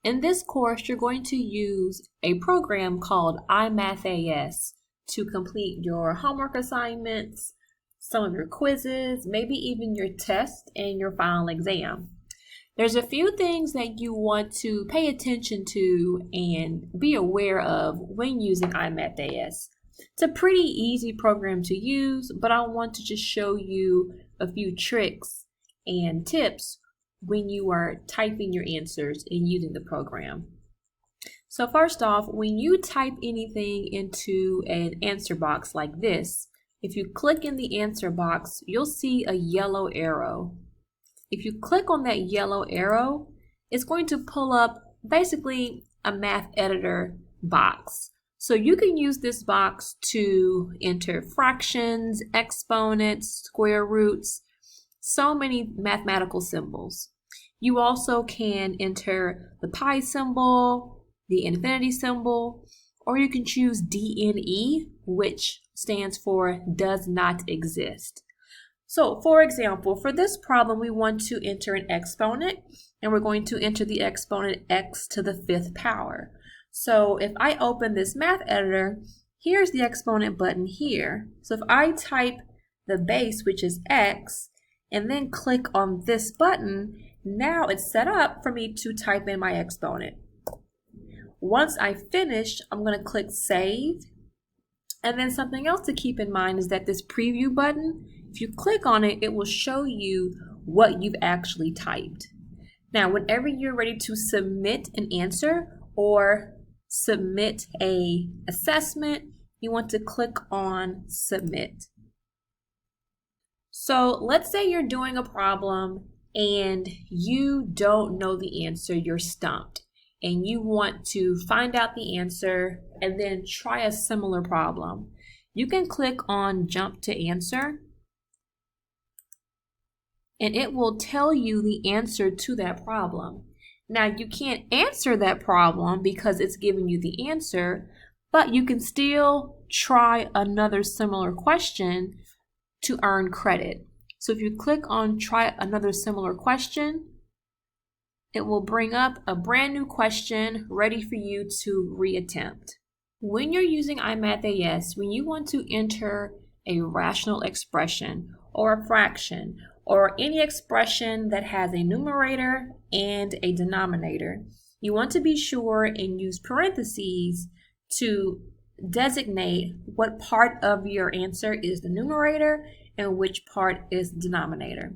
In this course, you're going to use a program called IMathAS to complete your homework assignments, some of your quizzes, maybe even your test and your final exam. There's a few things that you want to pay attention to and be aware of when using IMathAS. It's a pretty easy program to use, but I want to just show you a few tricks and tips when you are typing your answers and using the program. So first off, when you type anything into an answer box like this, if you click in the answer box, you'll see a yellow arrow. If you click on that yellow arrow, it's going to pull up basically a math editor box. So you can use this box to enter fractions, exponents, square roots, so many mathematical symbols. You also can enter the pi symbol, the infinity symbol, or you can choose DNE, which stands for does not exist. So for example, for this problem, we want to enter an exponent, and we're going to enter the exponent x to the 5th power. So if I open this math editor, here's the exponent button here. So if I type the base, which is x, and then click on this button, now it's set up for me to type in my exponent. Once I finish, I'm going to click save. And then something else to keep in mind is that this preview button, if you click on it, it will show you what you've actually typed. Now, whenever you're ready to submit an answer or submit an assessment, you want to click on submit. So let's say you're doing a problem and you don't know the answer, you're stumped, and you want to find out the answer and then try a similar problem. You can click on jump to answer, and it will tell you the answer to that problem. Now, you can't answer that problem because it's giving you the answer, but you can still try another similar question to earn credit. So if you click on try another similar question, it will bring up a brand new question ready for you to reattempt. When you're using IMathAS, when you want to enter a rational expression or a fraction or any expression that has a numerator and a denominator, you want to be sure and use parentheses to designate what part of your answer is the numerator and which part is the denominator.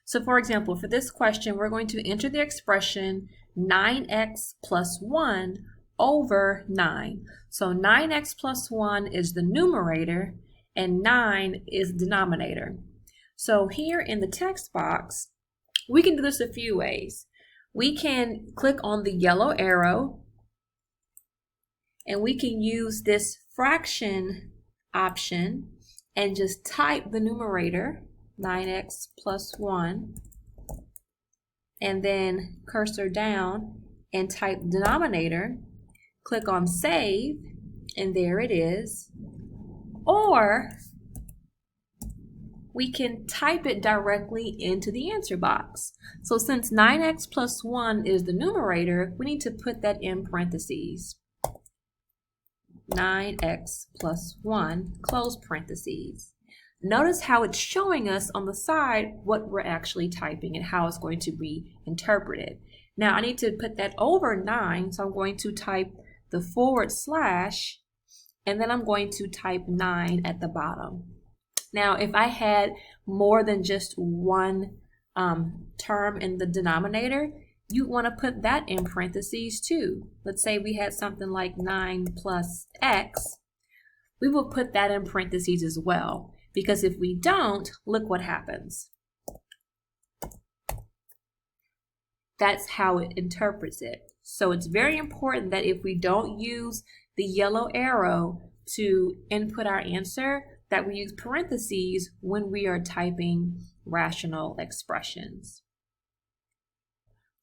So for example, for this question, we're going to enter the expression 9x plus 1 over 9. So 9x plus 1 is the numerator and 9 is the denominator. So here in the text box, we can do this a few ways. We can click on the yellow arrow, and we can use this fraction option and just type the numerator, 9x plus 1, and then cursor down and type denominator, click on save, and there it is. Or we can type it directly into the answer box. So since 9x plus 1 is the numerator, we need to put that in parentheses. 9x plus 1, close parentheses. Notice how it's showing us on the side what we're actually typing and how it's going to be interpreted. Now I need to put that over 9, so I'm going to type the / and then I'm going to type 9 at the bottom. Now if I had more than just one term in the denominator, you want to put that in parentheses too. Let's say we had something like 9 plus x. We will put that in parentheses as well, because if we don't, look what happens. That's how it interprets it. So it's very important that if we don't use the yellow arrow to input our answer, that we use parentheses when we are typing rational expressions.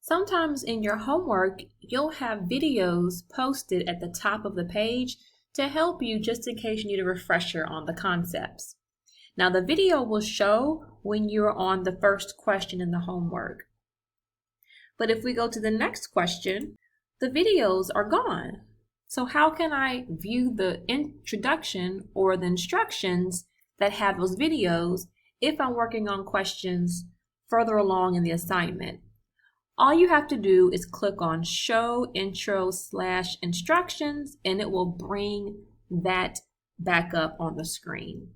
Sometimes in your homework, you'll have videos posted at the top of the page to help you just in case you need a refresher on the concepts. Now the video will show when you're on the first question in the homework. But if we go to the next question, the videos are gone. So how can I view the introduction or the instructions that have those videos if I'm working on questions further along in the assignment? All you have to do is click on Show Intro/Instructions and it will bring that back up on the screen.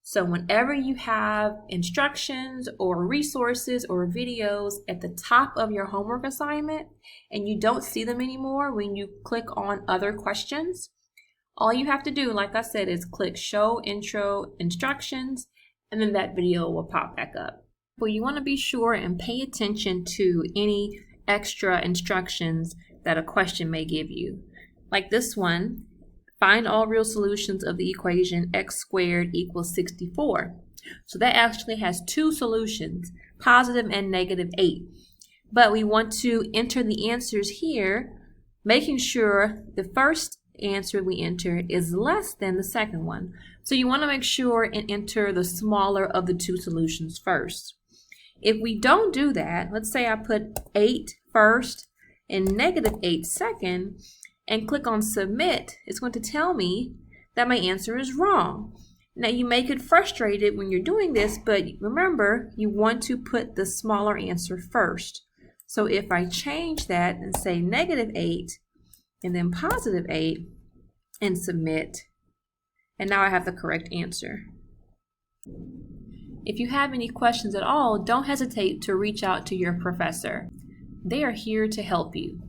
So whenever you have instructions or resources or videos at the top of your homework assignment and you don't see them anymore when you click on other questions, all you have to do, like I said, is click Show Intro Instructions and then that video will pop back up. But you want to be sure and pay attention to any extra instructions that a question may give you. Like this one, find all real solutions of the equation x squared equals 64. So that actually has two solutions, positive and negative 8. But we want to enter the answers here, making sure the first answer we enter is less than the second one. So you want to make sure and enter the smaller of the two solutions first. If we don't do that, let's say I put 8 first and negative 8 second and click on submit, it's going to tell me that my answer is wrong. Now you may get frustrated when you're doing this, but remember you want to put the smaller answer first. So if I change that and say negative 8 and then positive 8 and submit, and now I have the correct answer. If you have any questions at all, don't hesitate to reach out to your professor. They are here to help you.